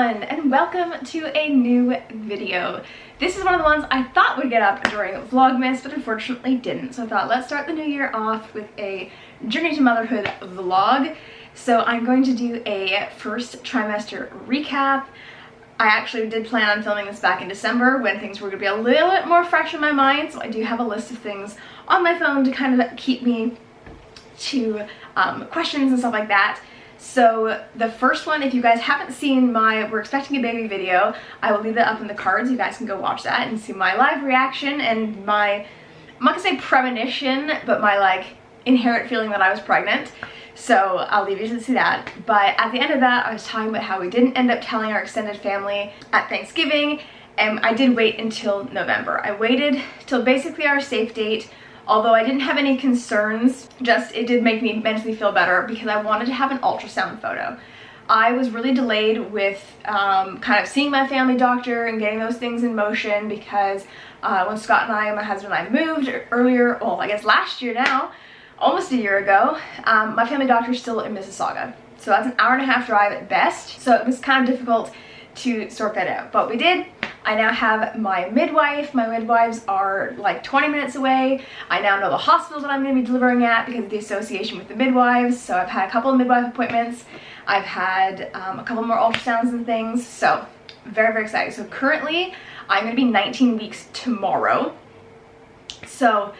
everyone, and welcome to a new video. This is one of the ones I thought would get up during Vlogmas, but unfortunately didn't. So I thought, let's start the new year off with a Journey to Motherhood vlog. So I'm going to do a first trimester recap. I actually did plan on filming this back in December when things were going to be a little bit more fresh in my mind. So I do have a list of things on my phone to kind of keep me to questions and stuff like that. So the first one, if you guys haven't seen my We're Expecting a Baby video, I will leave that up in the cards. You guys can go watch that and see my live reaction and my, I'm not gonna say premonition, but my like inherent feeling that I was pregnant. So I'll leave you to see that. But at the end of that, I was talking about how we didn't end up telling our extended family at Thanksgiving, and I did wait until November. I waited till basically our safe date. Although I didn't have any concerns, just it did make me mentally feel better because I wanted to have an ultrasound photo. I was really delayed with kind of seeing my family doctor and getting those things in motion because when Scott and I, my husband and I, moved earlier, well, I guess last year now, almost a year ago, my family doctor's still in Mississauga. So that's an hour-and-a-half drive at best. So it was kind of difficult to sort that out, but we did. I now have my midwife. My midwives are like 20 minutes away. I now know the hospital that I'm going to be delivering at because of the association with the midwives. So I've had a couple of midwife appointments. I've had a couple more ultrasounds and things. So very, very excited. So currently I'm going to be 19 weeks tomorrow. So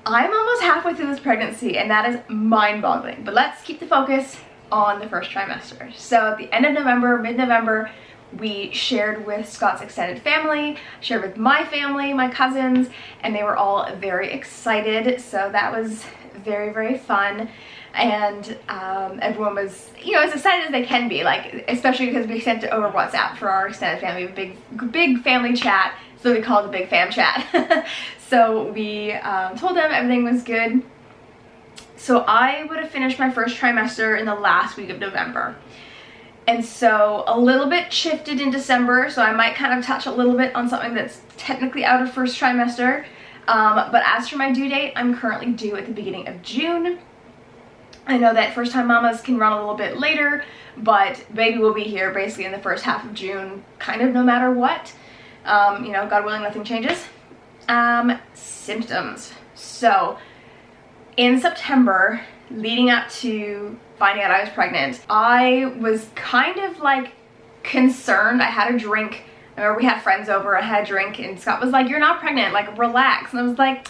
I'm almost halfway through this pregnancy and that is mind-boggling. But let's keep the focus on the first trimester. So at the end of November, mid-November, we shared with Scott's extended family, shared with my family, my cousins, and they were all very excited. So that was very, very fun. And everyone was, you know, as excited as they can be, like, especially because we sent it over WhatsApp for our extended family, a big family chat. So we call it the big fam chat. So we told them everything was good. So I would have finished my first trimester in the last week of November. And so a little bit shifted in December, so I might kind of touch a little bit on something that's technically out of first trimester. But as for my due date, I'm currently due at the beginning of June. I know that first time mamas can run a little bit later, but baby will be here basically in the first half of June, kind of no matter what. You know, God willing, nothing changes. Symptoms. So in September, leading up to finding out I was pregnant, I was kind of like concerned. I had a drink. I remember we had friends over, I had a drink, and Scott was like, "You're not pregnant, like relax." And I was like,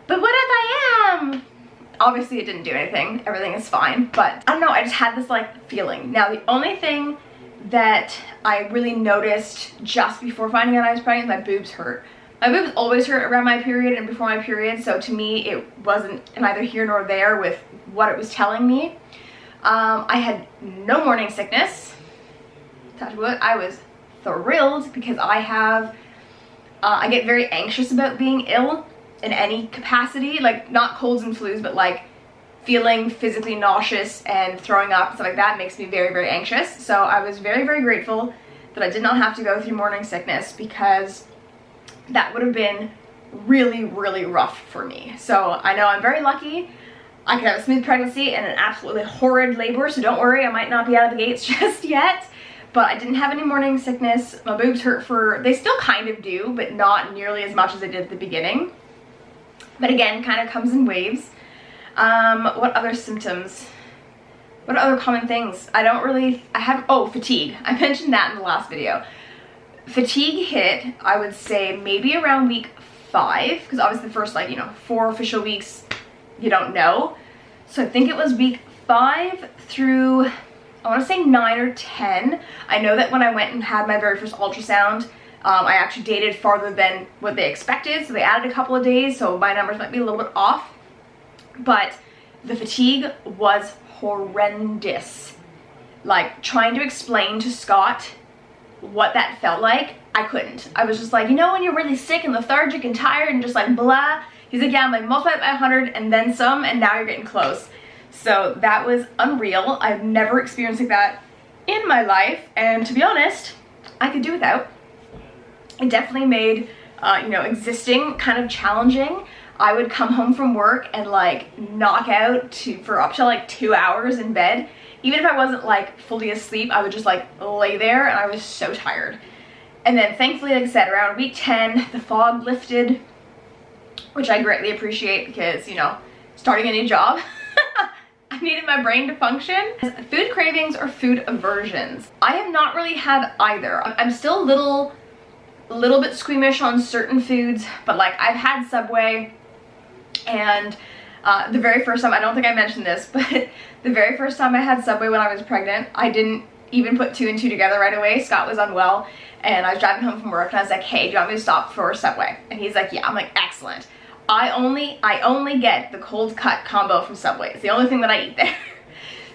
"But what if I am?" Obviously it didn't do anything, everything is fine, but I don't know, I just had this like feeling. Now the only thing that I really noticed just before finding out I was pregnant, my boobs hurt. My boobs always hurt around my period and before my period, so to me it wasn't neither here nor there with what it was telling me. I had no morning sickness. Touch wood. I was thrilled because I get very anxious about being ill in any capacity, like not colds and flus, but like feeling physically nauseous and throwing up and stuff like that makes me very, very anxious. So I was very, very grateful that I did not have to go through morning sickness because that would have been really, really rough for me. So I know I'm very lucky. I could have a smooth pregnancy and an absolutely horrid labor, so don't worry, I might not be out of the gates just yet. But I didn't have any morning sickness. My boobs hurt they still kind of do, but not nearly as much as they did at the beginning. But again, kind of comes in waves. What other symptoms? What other common things? Oh, fatigue. I mentioned that in the last video. Fatigue hit, I would say, maybe around week 5, because obviously the first, like, you know, 4 official weeks, you don't know. So I think it was week 5 through, I want to say 9 or 10. I know that when I went and had my very first ultrasound, I actually dated farther than what they expected, so they added a couple of days, so my numbers might be a little bit off. But the fatigue was horrendous. Like, trying to explain to Scott what that felt like, I couldn't. I was just like, you know when you're really sick and lethargic and tired and just like blah? He's like, yeah, I'm like multiply it by 100 and then some, and now you're getting close. So that was unreal. I've never experienced like that in my life, and to be honest, I could do without. It definitely made, you know, existing kind of challenging. I would come home from work and like knock out for up to like 2 hours in bed. Even if I wasn't like fully asleep, I would just like lay there and I was so tired. And then thankfully, like I said, around week 10, the fog lifted, which I greatly appreciate because, you know, starting a new job, I needed my brain to function. Food cravings or food aversions. I have not really had either. I'm still a little bit squeamish on certain foods, but like I've had Subway, and the very first time, I don't think I mentioned this, but the very first time I had Subway when I was pregnant, I didn't even put 2 and 2 together right away. Scott was unwell and I was driving home from work and I was like, hey, do you want me to stop for Subway? And he's like, yeah. I'm like, excellent. I only get the cold cut combo from Subway. It's the only thing that I eat there.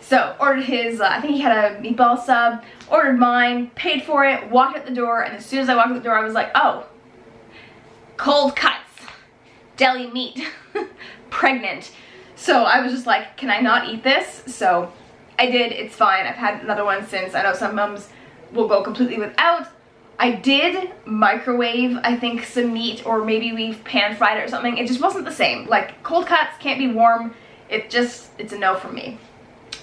So ordered his, I think he had a meatball sub, ordered mine, paid for it, walked out the door, and as soon as I walked out the door, I was like, oh, cold cuts, deli meat, pregnant. So I was just like, can I not eat this? So I did, it's fine. I've had another one since. I know some moms will go completely without. I did microwave, I think, some meat, or maybe we've pan fried it or something. It just wasn't the same. Like, cold cuts can't be warm. It's a no for me.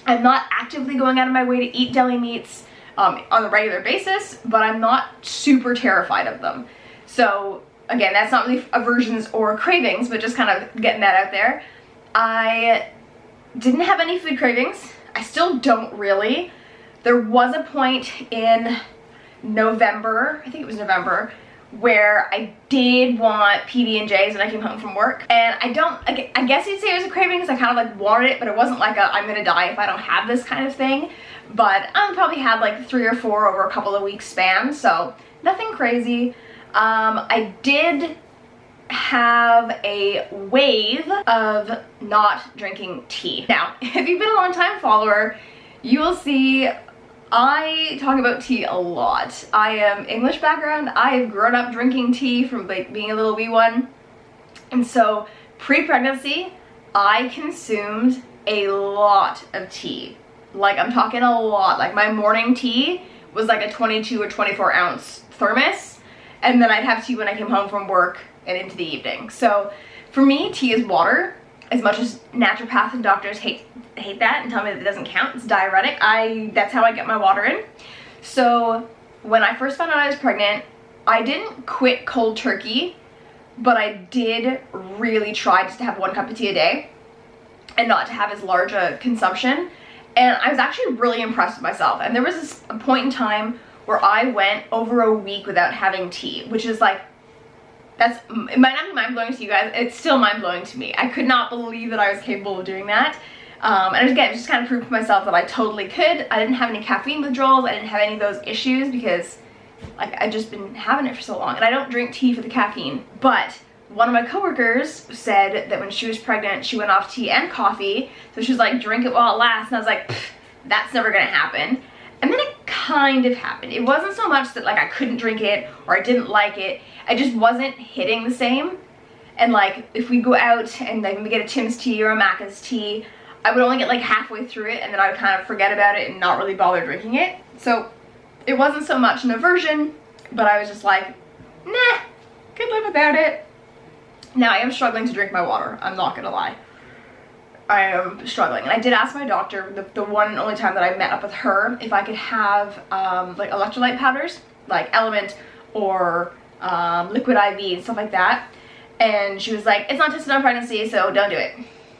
I'm not actively going out of my way to eat deli meats on a regular basis, but I'm not super terrified of them. So again, that's not really aversions or cravings, but just kind of getting that out there. I didn't have any food cravings. I still don't really. There was a point in November, I think it was November, where I did want PB&Js when I came home from work. And I guess you'd say it was a craving because I kind of like wanted it, but it wasn't like a I'm gonna die if I don't have this kind of thing. But I probably had like 3 or 4 over a couple of weeks span, so nothing crazy. I did have a wave of not drinking tea. Now, if you've been a long time follower, you will see I talk about tea a lot. I am English background. I have grown up drinking tea from like being a little wee one. And so pre-pregnancy, I consumed a lot of tea. Like I'm talking a lot. Like my morning tea was like a 22 or 24 ounce thermos. And then I'd have tea when I came home from work and into the evening. So for me, tea is water. As much as naturopaths and doctors hate that and tell me that it doesn't count, it's diuretic, that's how I get my water in. So when I first found out I was pregnant, I didn't quit cold turkey, but I did really try just to have 1 cup of tea a day and not to have as large a consumption. And I was actually really impressed with myself. And there was a point in time where I went over a week without having tea, which is like, it might not be mind-blowing to you guys, it's still mind-blowing to me. I could not believe that I was capable of doing that. And again, it just kind of proved to myself that I totally could. I didn't have any caffeine withdrawals, I didn't have any of those issues because like I've just been having it for so long. And I don't drink tea for the caffeine, but one of my coworkers said that when she was pregnant, she went off tea and coffee. So she was like, drink it while it lasts. And I was like, that's never gonna happen. And then it kind of happened. It wasn't so much that like I couldn't drink it or I didn't like it. I just wasn't hitting the same. And like if we go out and like we get a Tim's tea or a Macca's tea, I would only get like halfway through it and then I would kind of forget about it and not really bother drinking it. So it wasn't so much an aversion, but I was just like, nah, could live without it. Now I am struggling to drink my water, I'm not gonna lie. I am struggling. And I did ask my doctor, the one and only time that I met up with her, if I could have like electrolyte powders, like Element or Liquid IV and stuff like that. And she was like, it's not tested on pregnancy, so don't do it.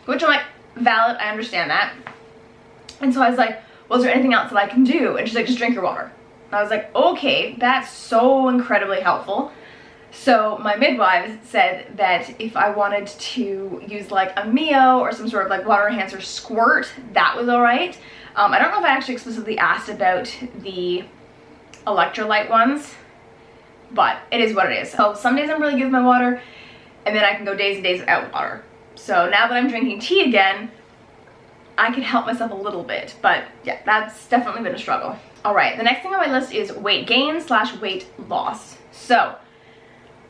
Which I'm like, valid, I understand that. And so I was like, well, is there anything else that I can do? And she's like, just drink your water. And I was like, okay, that's so incredibly helpful. So my midwife said that if I wanted to use like a Mio or some sort of like water enhancer squirt, that was all right. I don't know if I actually explicitly asked about the electrolyte ones, but it is what it is. So some days I'm really good with my water, and then I can go days and days without water. So now that I'm drinking tea again, I can help myself a little bit, but yeah, that's definitely been a struggle. All right, the next thing on my list is weight gain / weight loss. So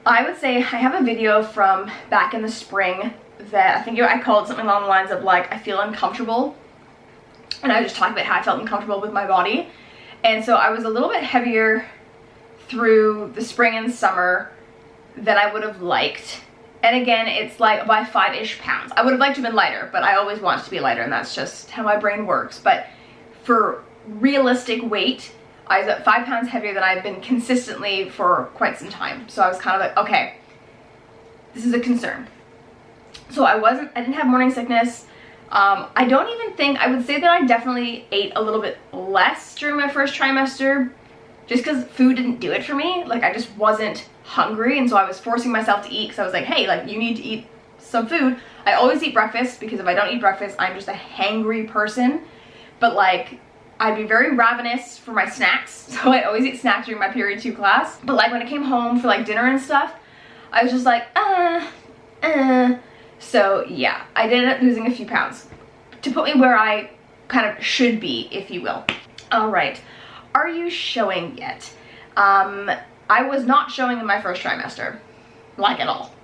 I would say I have a video from back in the spring that I think I called something along the lines of like, I feel uncomfortable. And I was just talking about how I felt uncomfortable with my body. And so I was a little bit heavier through the spring and summer than I would have liked. And again, it's like by 5-ish pounds. I would have liked to have been lighter, but I always want to be lighter, and that's just how my brain works. But for realistic weight, I was at 5 pounds heavier than I've been consistently for quite some time. So I was kind of like, okay, this is a concern. So I didn't have morning sickness. I don't even think, I would say that I definitely ate a little bit less during my first trimester, just because food didn't do it for me. Like, I just wasn't hungry, and so I was forcing myself to eat, because I was like, hey, like, you need to eat some food. I always eat breakfast, because if I don't eat breakfast, I'm just a hangry person. But like, I'd be very ravenous for my snacks, so I always eat snacks during my period 2 class. But like, when I came home for like dinner and stuff, I was just like, So yeah, I did end up losing a few pounds to put me where I kind of should be, if you will. All right, are you showing yet? I was not showing in my first trimester, like at all.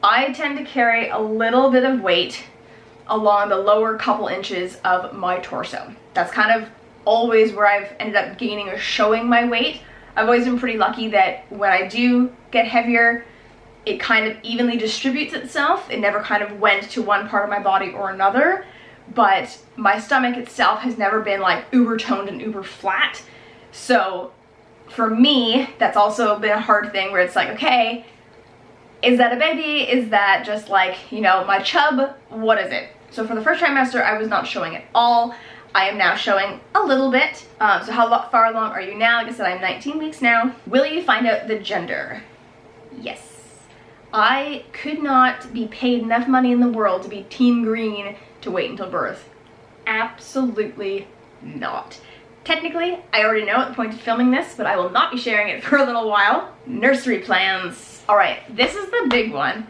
I tend to carry a little bit of weight along the lower couple inches of my torso. That's kind of always where I've ended up gaining or showing my weight. I've always been pretty lucky that when I do get heavier, it kind of evenly distributes itself. It never kind of went to one part of my body or another, but my stomach itself has never been like uber toned and uber flat. So for me, that's also been a hard thing where it's like, okay, is that a baby? Is that just like, you know, my chub? What is it? So for the first trimester, I was not showing at all. I am now showing a little bit. So how far along are you now? Like I said, I'm 19 weeks now. Will you find out the gender? Yes. I could not be paid enough money in the world to be team green to wait until birth. Absolutely not. Technically, I already know at the point of filming this, but I will not be sharing it for a little while. Nursery plans. All right, this is the big one.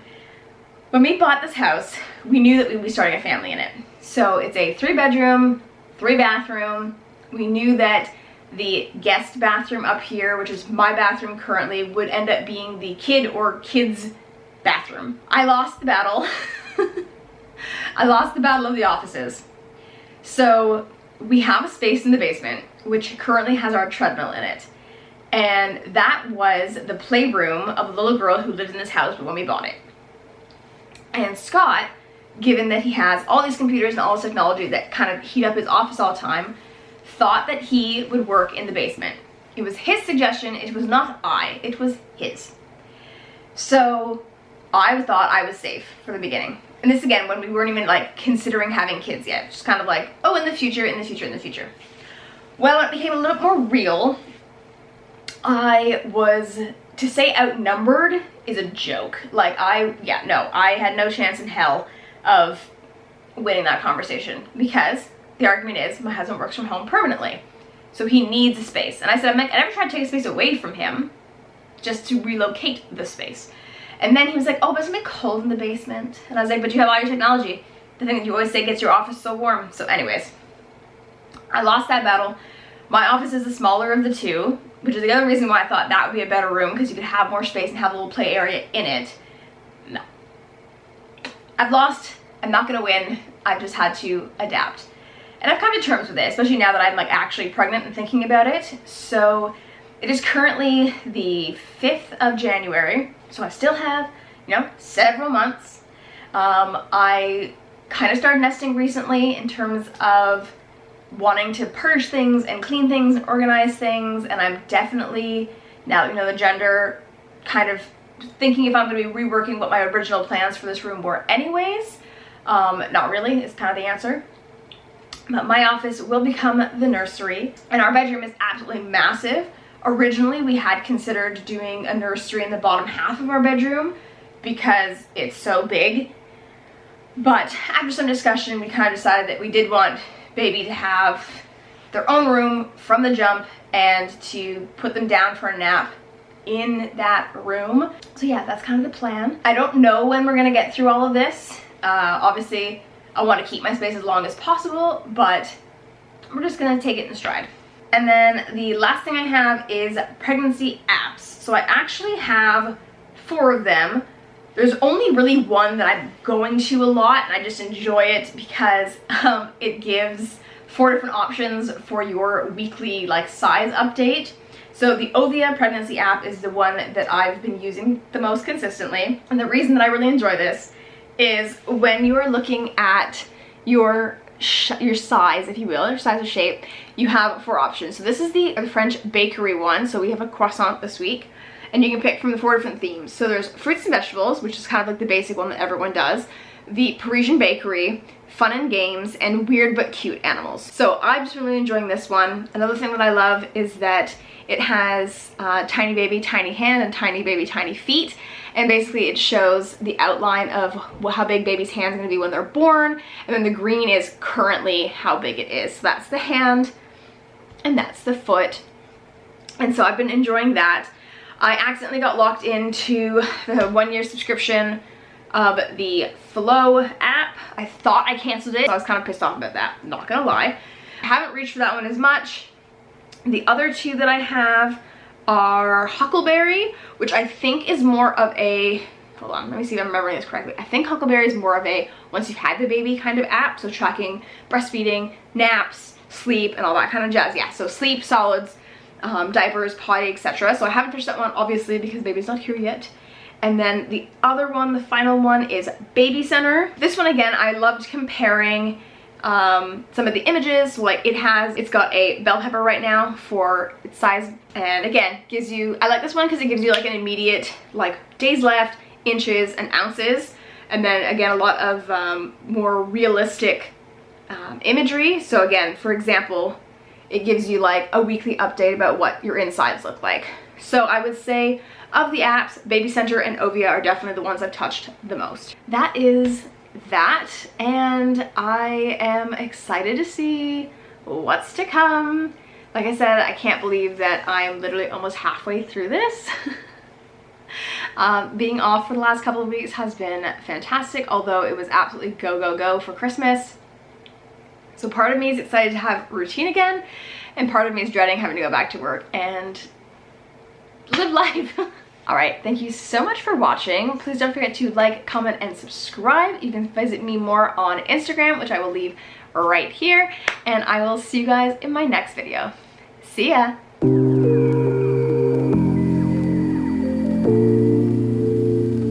When we bought this house, we knew that we'd be starting a family in it. So it's a 3-bedroom, 3-bathroom. We knew that the guest bathroom up here, which is my bathroom currently, would end up being the kid or kids' bathroom. I lost the battle. I lost the battle of the offices. So we have a space in the basement, which currently has our treadmill in it. And that was the playroom of the little girl who lived in this house when we bought it. And Scott, given that he has all these computers and all this technology that kind of heat up his office all the time, thought that he would work in the basement. It was his suggestion, it was not it was his. So I thought I was safe from the beginning. And this again, when we weren't even like considering having kids yet, just kind of like, oh, in the future, in the future, in the future. Well, when it became a little bit more real, I was, to say outnumbered is a joke. Like I had no chance in hell of winning that conversation, because the argument is my husband works from home permanently, so he needs a space. And I said, I never tried to take a space away from him, just to relocate the space. And then he was like, oh, but it's gonna be cold in the basement. And I was like, but you have all your technology. The thing that you always say gets your office so warm. So anyways, I lost that battle. My office is the smaller of the two, which is the other reason why I thought that would be a better room, because you could have more space and have a little play area in it. No. I've lost. I'm not gonna win. I've just had to adapt. And I've come to terms with it, especially now that I'm like actually pregnant and thinking about it. So it is currently the 5th of January. So I still have, you know, several months. I kind of started nesting recently in terms of wanting to purge things and clean things and organize things. And I'm definitely, now that you know the gender, kind of thinking if I'm going to be reworking what my original plans for this room were anyways. Not really, is kind of the answer. But my office will become the nursery, and our bedroom is absolutely massive. Originally, we had considered doing a nursery in the bottom half of our bedroom because it's so big. But after some discussion, we kind of decided that we did want baby to have their own room from the jump and to put them down for a nap in that room. So yeah, that's kind of the plan. I don't know when we're gonna get through all of this. Obviously, I want to keep my space as long as possible, but we're just gonna take it in stride. And then the last thing I have is pregnancy apps. So I actually have 4 of them. There's only really one that I'm going to a lot, and I just enjoy it because it gives 4 different options for your weekly like size update. So the Ovia pregnancy app is the one that I've been using the most consistently. And the reason that I really enjoy this is when you are looking at your size, if you will, your size or shape, you have 4 options. So this is the French bakery one. So we have a croissant this week, and you can pick from the 4 different themes. So there's fruits and vegetables, which is kind of like the basic one that everyone does, the Parisian bakery, fun and games, and weird but cute animals. So I've just been really enjoying this one. Another thing that I love is that it has tiny baby, tiny hand, and tiny baby, tiny feet. And basically it shows the outline of how big baby's hand's gonna be when they're born. And then the green is currently how big it is. So that's the hand and that's the foot. And so I've been enjoying that. I accidentally got locked into the 1-year subscription of the Flow app. I thought I canceled it, so I was kind of pissed off about that, not gonna lie. I haven't reached for that one as much. The other 2 that I have are Huckleberry, which I think is more of a, hold on, let me see if I'm remembering this correctly. I think Huckleberry is more of a once you've had the baby kind of app, so tracking breastfeeding, naps, sleep, and all that kind of jazz. Yeah, so sleep, solids, diapers, potty, etc. So I haven't touched that one, obviously, because baby's not here yet. And then the other one, the final one, is Baby Center. This one, again, I loved comparing some of the images. Like it's got a bell pepper right now for its size, and again, gives you, I like this one because it gives you like an immediate, like days left, inches, and ounces. And then again, a lot of more realistic imagery. So again, for example, it gives you like a weekly update about what your insides look like. So I would say of the apps, Baby Center and Ovia are definitely the ones I've touched the most. That is that, and I am excited to see what's to come. Like I said, I can't believe that I'm literally almost halfway through this. Being off for the last couple of weeks has been fantastic, although it was absolutely go, go, go for Christmas. So part of me is excited to have routine again, and part of me is dreading having to go back to work and live life. Alright, thank you so much for watching. Please don't forget to like, comment, and subscribe. You can visit me more on Instagram, which I will leave right here. And I will see you guys in my next video. See ya!